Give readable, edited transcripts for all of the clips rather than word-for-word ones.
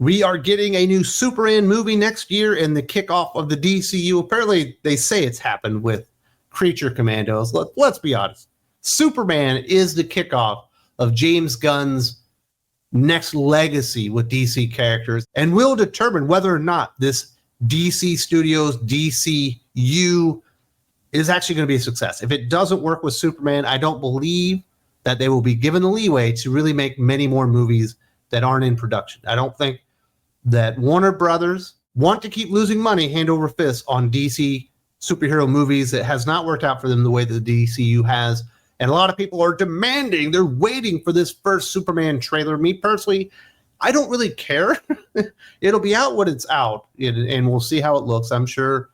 We are getting a new Superman movie next year and the kickoff of the DCU. Apparently, they say it's happened with Creature Commandos. Let's be honest. Superman is the kickoff of James Gunn's next legacy with DC characters and will determine whether or not this DC Studios, DCU is actually going to be a success. If it doesn't work with Superman, I don't believe that they will be given the leeway to really make many more movies that aren't in production. I don't think that Warner Brothers want to keep losing money hand over fist on DC superhero movies. That has not worked out for them the way that the DCU has. And a lot of people are demanding, they're waiting for this first Superman trailer. Me personally, I don't really care. It'll be out when it's out, and we'll see how it looks. I'm sure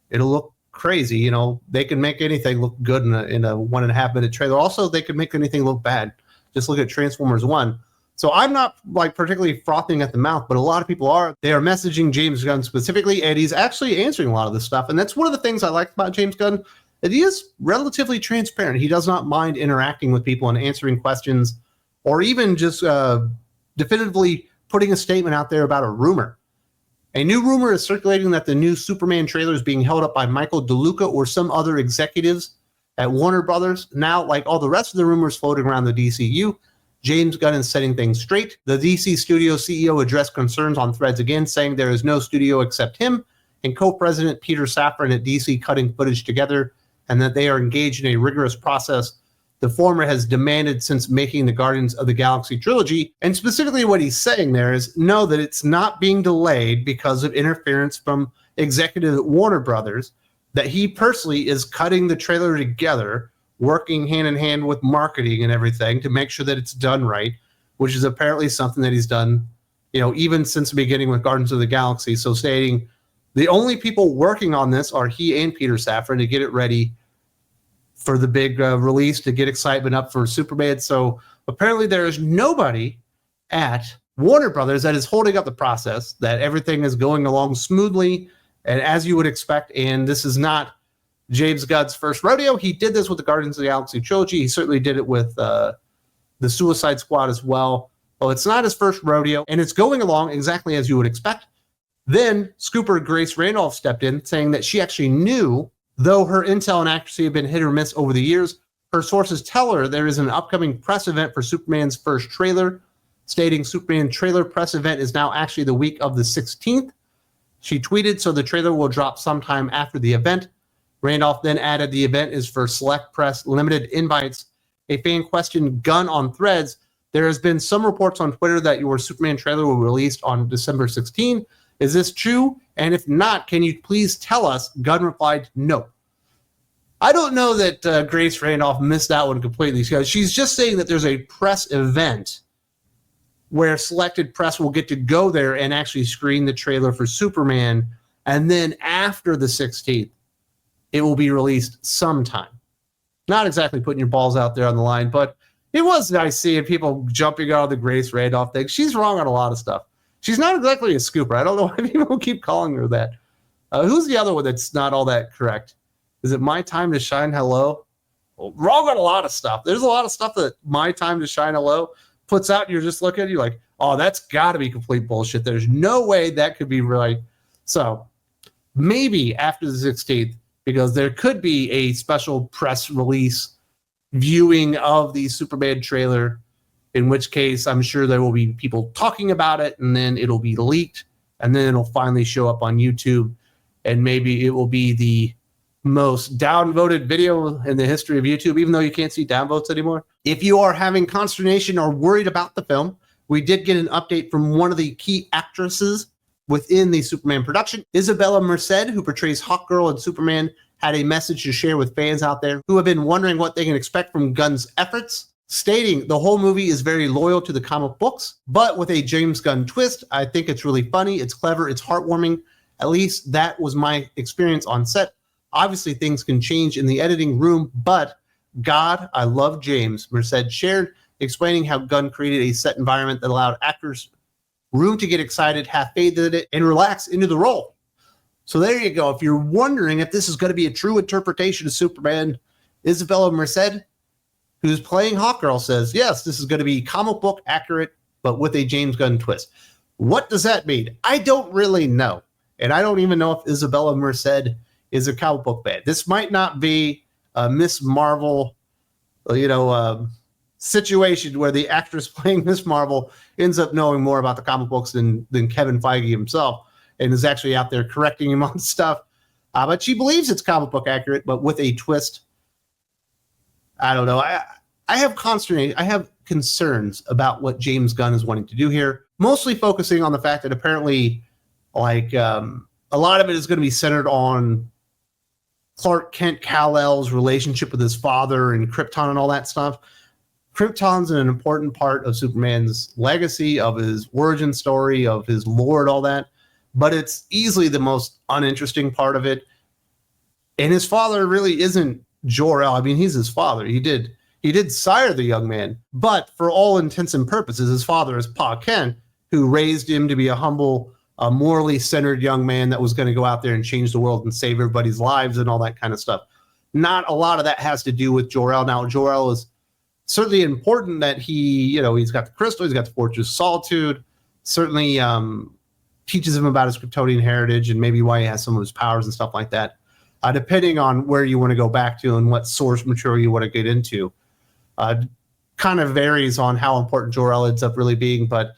it'll look crazy. You know, they can make anything look good in a 1.5 minute trailer. Also, they can make anything look bad. Just look at Transformers 1. So I'm not like particularly frothing at the mouth, but a lot of people are. They are messaging James Gunn specifically, and he's actually answering a lot of this stuff. And that's one of the things I like about James Gunn, that he is relatively transparent. He does not mind interacting with people and answering questions, or even just definitively putting a statement out there about a rumor. A new rumor is circulating that the new Superman trailer is being held up by Michael DeLuca or some other executives at Warner Brothers. Now, like all the rest of the rumors floating around the DCU, James Gunn is setting things straight. The DC Studio CEO addressed concerns on Threads again, saying there is no studio except him and co-president Peter Safran at DC cutting footage together, and that they are engaged in a rigorous process the former has demanded since making the Guardians of the Galaxy trilogy. And specifically what he's saying there is, know that it's not being delayed because of interference from executive at Warner Brothers, that he personally is cutting the trailer together, working hand in hand with marketing and everything to make sure that it's done right, which is apparently something that he's done, even since the beginning with Guardians of the Galaxy. So stating the only people working on this are he and Peter Safran to get it ready for the big release, to get excitement up for Superman. So apparently there is nobody at Warner Brothers that is holding up the process, that everything is going along smoothly and as you would expect. And this is not James Gunn's first rodeo. He did this with the Guardians of the Galaxy trilogy. He certainly did it with the Suicide Squad as well. Well, it's not his first rodeo, and it's going along exactly as you would expect. Then Scooper Grace Randolph stepped in, saying that she actually knew, though her intel and accuracy have been hit or miss over the years, her sources tell her there is an upcoming press event for Superman's first trailer, stating Superman trailer press event is now actually the week of the 16th. She tweeted, so the trailer will drop sometime after the event. Randolph then added the event is for select press, limited invites. A fan questioned Gunn on Threads. There has been some reports on Twitter that your Superman trailer will be released on December 16. Is this true? And if not, can you please tell us? Gunn replied, no. I don't know that Grace Randolph missed that one completely. She's just saying that there's a press event where selected press will get to go there and actually screen the trailer for Superman. And then after the 16th, it will be released sometime. Not exactly putting your balls out there on the line, but it was nice seeing people jumping out of the Grace Randolph thing. She's wrong on a lot of stuff. She's not exactly a scooper. I don't know why people keep calling her that. Who's the other one that's not all that correct? Is it My Time to Shine Hello? Well, wrong on a lot of stuff. There's a lot of stuff that My Time to Shine Hello puts out, and you're just looking at it, you're like, oh, that's got to be complete bullshit. There's no way that could be right. So maybe after the 16th, because there could be a special press release viewing of the Superman trailer, in which case I'm sure there will be people talking about it, and then it'll be leaked, and then it'll finally show up on YouTube, and maybe it will be the most downvoted video in the history of YouTube, even though you can't see downvotes anymore. If you are having consternation or worried about the film, we did get an update from one of the key actresses within the Superman production. Isabella Merced, who portrays Hawkgirl in Superman, had a message to share with fans out there who have been wondering what they can expect from Gunn's efforts, stating the whole movie is very loyal to the comic books, but with a James Gunn twist. I think it's really funny, it's clever, it's heartwarming. At least that was my experience on set. Obviously, things can change in the editing room, but God, I love James, Merced shared, explaining how Gunn created a set environment that allowed actors room to get excited, have faith in it, and relax into the role. So there you go. If you're wondering if this is going to be a true interpretation of Superman, Isabella Merced, who's playing Hawkgirl, says, yes, this is going to be comic book accurate, but with a James Gunn twist. What does that mean? I don't really know. And I don't even know if Isabella Merced is a comic book fan. This might not be a Miss Marvel, situation where the actress playing Miss Marvel ends up knowing more about the comic books than Kevin Feige himself, and is actually out there correcting him on stuff. But she believes it's comic book accurate, but with a twist. I don't know. I have concerns about what James Gunn is wanting to do here, mostly focusing on the fact that apparently, a lot of it is going to be centered on Clark Kent Kal-El's relationship with his father and Krypton and all that stuff. Krypton's an important part of Superman's legacy, of his origin story, of his lore, and all that, but it's easily the most uninteresting part of it. And his father really isn't Jor-El. I mean, he's his father. He did sire the young man, but for all intents and purposes, his father is Pa Kent, who raised him to be a humble, morally centered young man that was going to go out there and change the world and save everybody's lives and all that kind of stuff. Not a lot of that has to do with Jor-El. Now, Jor-El is certainly important that he's got the crystal, he's got the Fortress of Solitude, certainly teaches him about his Kryptonian heritage and maybe why he has some of his powers and stuff like that, depending on where you want to go back to and what source material you want to get into. Kind of varies on how important Jor-El ends up really being, but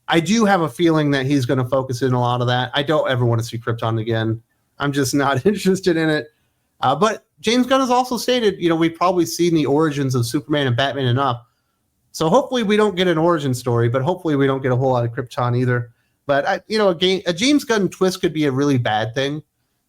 I do have a feeling that he's going to focus in a lot of that. I don't ever want to see Krypton again. I'm just not interested in it. But James Gunn has also stated, we've probably seen the origins of Superman and Batman enough. So hopefully we don't get an origin story, but hopefully we don't get a whole lot of Krypton either. But, a James Gunn twist could be a really bad thing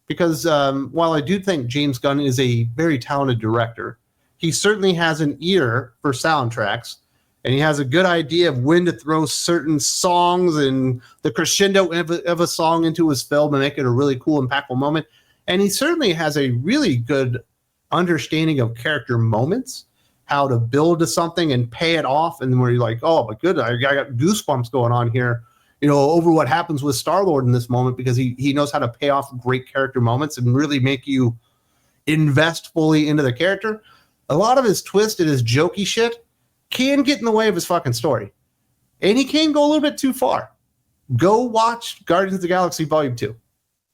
because while I do think James Gunn is a very talented director, he certainly has an ear for soundtracks, and he has a good idea of when to throw certain songs and the crescendo of a song into his film and make it a really cool, impactful moment. And he certainly has a really good understanding of character moments, how to build to something and pay it off, and where you're like, oh my goodness, I got goosebumps going on here, over what happens with Star-Lord in this moment, because he knows how to pay off great character moments and really make you invest fully into the character. A lot of his twist and his jokey shit can get in the way of his fucking story. And he can go a little bit too far. Go watch Guardians of the Galaxy Volume 2.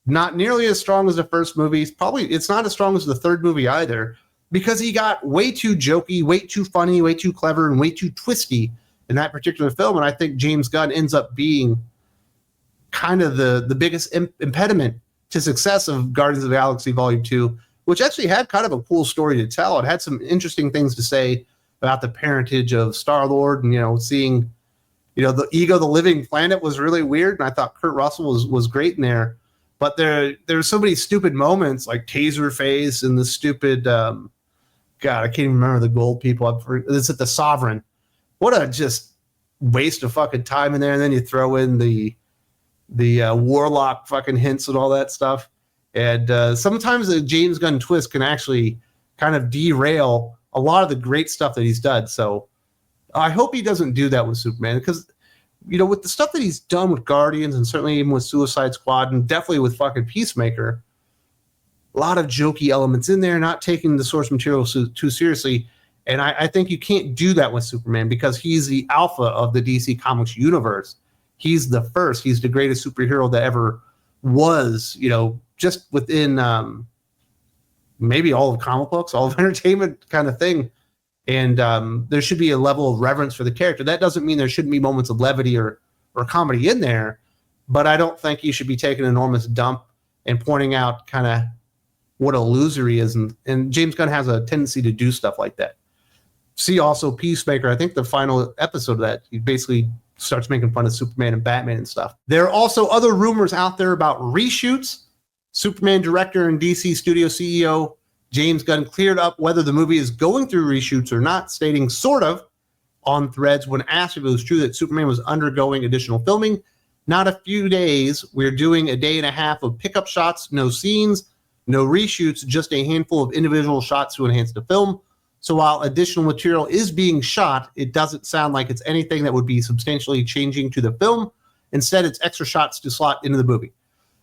Not nearly as strong as the first movie. It's not as strong as the third movie either, because he got way too jokey, way too funny, way too clever, and way too twisty in that particular film. And I think James Gunn ends up being kind of the biggest impediment to success of Guardians of the Galaxy Volume 2, which actually had kind of a cool story to tell. It had some interesting things to say about the parentage of Star-Lord, and, seeing, the Ego, the Living Planet was really weird. And I thought Kurt Russell was great in there. But there's so many stupid moments like Taserface and the stupid, God, I can't even remember the gold people. Is it the Sovereign? What a just waste of fucking time in there. And then you throw in the Warlock fucking hints and all that stuff. And sometimes a James Gunn twist can actually kind of derail a lot of the great stuff that he's done. So I hope he doesn't do that with Superman, because, with the stuff that he's done with Guardians and certainly even with Suicide Squad and definitely with fucking Peacemaker, a lot of jokey elements in there, not taking the source material too seriously. And I think you can't do that with Superman because he's the alpha of the DC Comics universe. He's the first. He's the greatest superhero that ever was, just within maybe all of comic books, all of entertainment kind of thing. And there should be a level of reverence for the character. That doesn't mean there shouldn't be moments of levity or comedy in there, but I don't think you should be taking an enormous dump and pointing out kind of what a loser he is. And James Gunn has a tendency to do stuff like that. See also Peacemaker. I think the final episode of that, he basically starts making fun of Superman and Batman and stuff. There are also other rumors out there about reshoots. Superman director and DC studio CEO James Gunn cleared up whether the movie is going through reshoots or not, stating sort of on Threads when asked if it was true that Superman was undergoing additional filming. Not a few days. We're doing a day and a half of pickup shots, no scenes, no reshoots, just a handful of individual shots to enhance the film. So while additional material is being shot, it doesn't sound like it's anything that would be substantially changing to the film. Instead, it's extra shots to slot into the movie.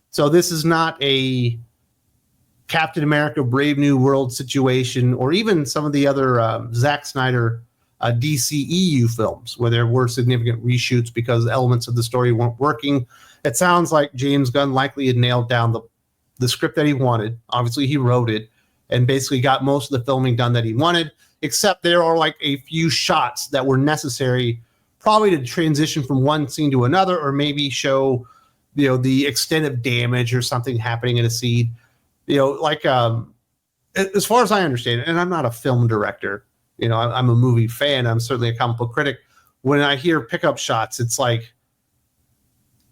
So this is not a Captain America Brave New World situation, or even some of the other Zack Snyder DCEU films where there were significant reshoots because elements of the story weren't working. It sounds like James Gunn likely had nailed down the script that he wanted. Obviously, he wrote it and basically got most of the filming done that he wanted, except there are like a few shots that were necessary probably to transition from one scene to another, or maybe show, the extent of damage or something happening in a scene. Like as far as I understand it, and I'm not a film director, I'm a movie fan. I'm certainly a comic book critic. When I hear pickup shots, it's like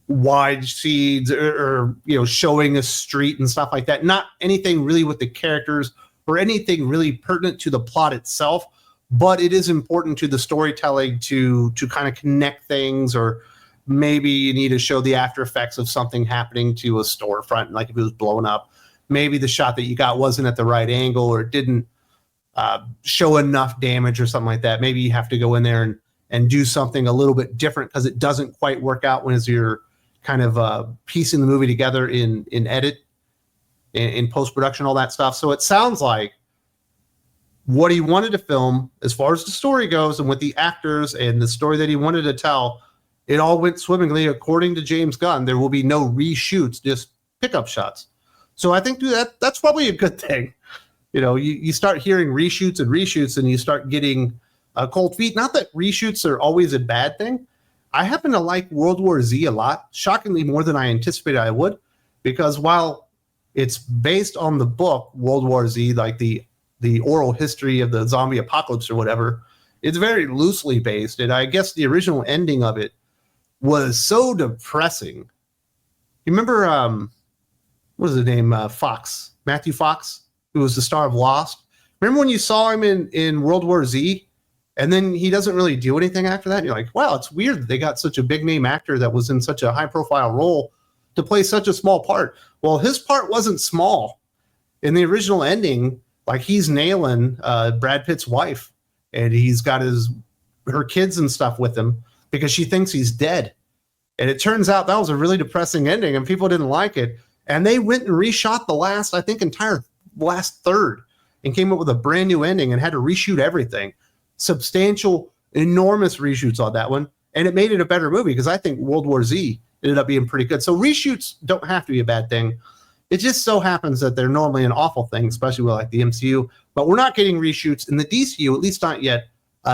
wide scenes or showing a street and stuff like that. Not anything really with the characters or anything really pertinent to the plot itself, but it is important to the storytelling to kind of connect things, or maybe you need to show the after effects of something happening to a storefront, like if it was blown up. Maybe the shot that you got wasn't at the right angle, or it didn't show enough damage or something like that. Maybe you have to go in there and do something a little bit different because it doesn't quite work out when you're kind of piecing the movie together in edit, in post-production, all that stuff. So it sounds like what he wanted to film, as far as the story goes and with the actors and the story that he wanted to tell, it all went swimmingly according to James Gunn. There will be no reshoots, just pickup shots. So I think that's probably a good thing. You start hearing reshoots and you start getting cold feet. Not that reshoots are always a bad thing. I happen to like World War Z a lot, shockingly more than I anticipated I would, because while it's based on the book World War Z, like the oral history of the zombie apocalypse or whatever, it's very loosely based. And I guess the original ending of it was so depressing. You remember, what was his name? Matthew Fox, who was the star of Lost. Remember when you saw him in World War Z? And then he doesn't really do anything after that. And you're like, wow, it's weird that they got such a big name actor that was in such a high profile role to play such a small part. Well, his part wasn't small. In the original ending, like he's nailing Brad Pitt's wife, and he's got her kids and stuff with him because she thinks he's dead. And it turns out that was a really depressing ending and people didn't like it. And they went and reshot the entire last third and came up with a brand new ending and had to reshoot everything. Substantial, enormous reshoots on that one, and it made it a better movie because I think World War Z ended up being pretty good. So reshoots don't have to be a bad thing. It just so happens that they're normally an awful thing, especially with like the MCU. But we're not getting reshoots in the DCU, at least not yet.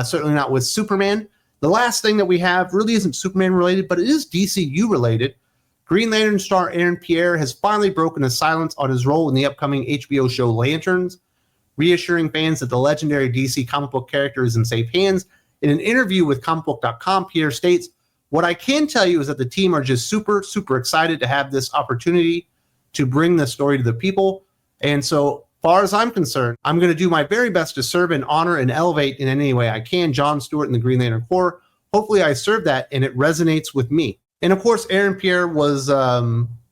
Certainly not with Superman. The last thing that we have really isn't Superman related, but it is DCU related. Green Lantern star Aaron Pierre has finally broken his silence on his role in the upcoming HBO show Lanterns, reassuring fans that the legendary DC comic book character is in safe hands. In an interview with comicbook.com, Pierre states, "What I can tell you is that the team are just super, super excited to have this opportunity to bring this story to the people. And so far as I'm concerned, I'm going to do my very best to serve and honor and elevate in any way I can John Stewart and the Green Lantern Corps. Hopefully I serve that and it resonates with me." And of course, Aaron Pierre was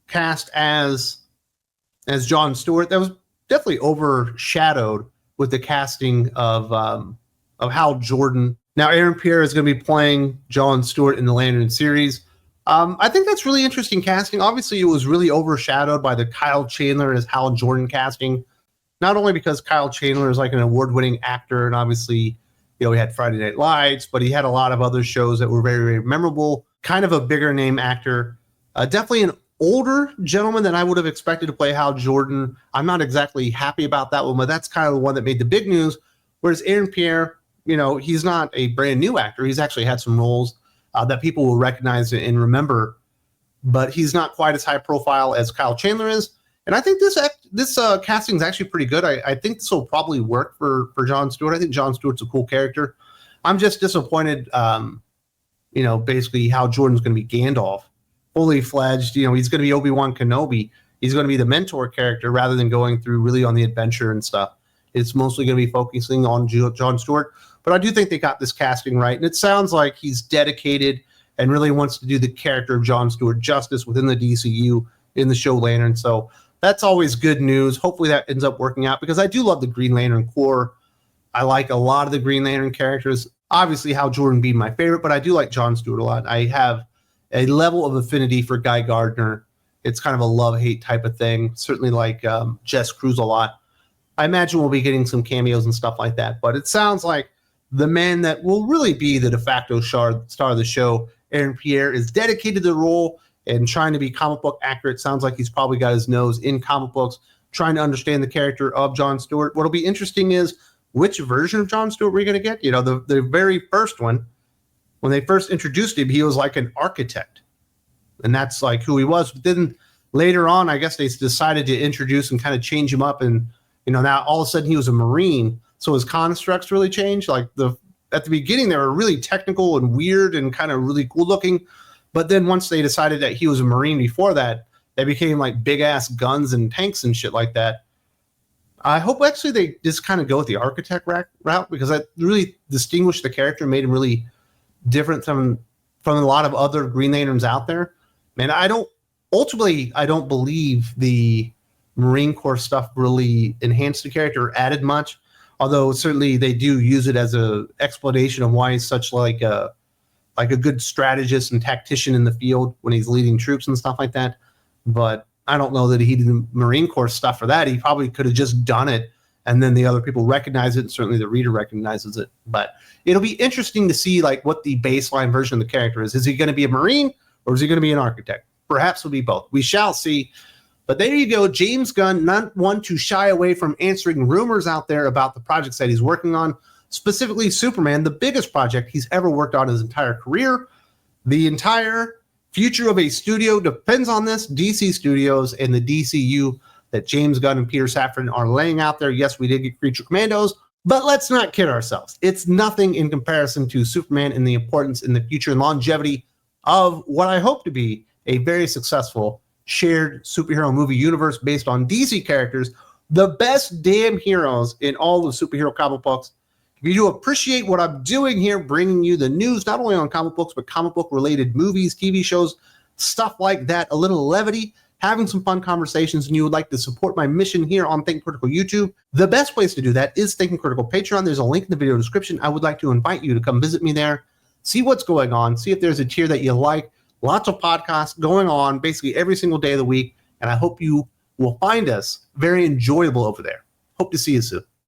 cast as John Stewart. That was definitely overshadowed with the casting of Hal Jordan. Now, Aaron Pierre is going to be playing John Stewart in the Lantern series. I think that's really interesting casting. Obviously, it was really overshadowed by the Kyle Chandler as Hal Jordan casting. Not only because Kyle Chandler is like an award-winning actor, and obviously, he had Friday Night Lights, but he had a lot of other shows that were very, very memorable. Kind of a bigger name actor. Definitely an older gentleman than I would have expected to play Hal Jordan. I'm not exactly happy about that one, but that's kind of the one that made the big news. Whereas Aaron Pierre, he's not a brand new actor. He's actually had some roles that people will recognize and remember, but he's not quite as high profile as Kyle Chandler is. And I think this casting is actually pretty good. I think this will probably work for John Stewart. I think John Stewart's a cool character. I'm just disappointed, basically how Jordan's going to be Gandalf. Fully fledged, he's going to be Obi-Wan Kenobi. He's going to be the mentor character rather than going through really on the adventure and stuff. It's mostly going to be focusing on John Stewart. But I do think they got this casting right. And it sounds like he's dedicated and really wants to do the character of John Stewart justice within the DCU in the show Lantern. So that's always good news. Hopefully that ends up working out because I do love the Green Lantern Corps. I like a lot of the Green Lantern characters. Obviously, Hal Jordan being my favorite, but I do like John Stewart a lot. I have a level of affinity for Guy Gardner. It's kind of a love-hate type of thing. Certainly like Jess Cruz a lot. I imagine we'll be getting some cameos and stuff like that. But it sounds like the man that will really be the de facto star of the show, Aaron Pierre, is dedicated to the role and trying to be comic book accurate. Sounds like he's probably got his nose in comic books, trying to understand the character of Jon Stewart. What'll be interesting is which version of Jon Stewart we're going to get. You know, the very first one, when they first introduced him, he was like an architect. And that's like who he was. But then later on, I guess they decided to introduce and kind of change him up. And, you know, now all of a sudden he was a Marine. So his constructs really changed. Like at the beginning, they were really technical and weird and kind of really cool looking. But then once they decided that he was a Marine before that, they became like big ass guns and tanks and shit like that. I hope actually they just kind of go with the architect route, because that really distinguished the character, made him really different from a lot of other Green Lanterns out there. And I don't believe the Marine Corps stuff really enhanced the character or added much, although certainly they do use it as a explanation of why he's such like a good strategist and tactician in the field when he's leading troops and stuff like that. But I don't know that he did the Marine Corps stuff for that. He probably could have just done it, and then the other people recognize it, and certainly the reader recognizes it. But it'll be interesting to see like what the baseline version of the character is. Is he going to be a Marine, or is he going to be an architect? Perhaps it'll be both. We shall see. But there you go. James Gunn, not one to shy away from answering rumors out there about the projects that he's working on, specifically Superman, the biggest project he's ever worked on his entire career. The entire future of a studio depends on this. DC Studios and the DCU that James Gunn and Peter Safran are laying out there. Yes, we did get Creature Commandos, but let's not kid ourselves. It's nothing in comparison to Superman and the importance in the future and longevity of what I hope to be a very successful shared superhero movie universe based on DC characters, the best damn heroes in all the superhero comic books. If you do appreciate what I'm doing here, bringing you the news, not only on comic books, but comic book related movies, TV shows, stuff like that, a little levity, having some fun conversations, and you would like to support my mission here on Thinking Critical YouTube, the best place to do that is Thinking Critical Patreon. There's a link in the video description. I would like to invite you to come visit me there, see what's going on, see if there's a tier that you like. Lots of podcasts going on basically every single day of the week, and I hope you will find us very enjoyable over there. Hope to see you soon.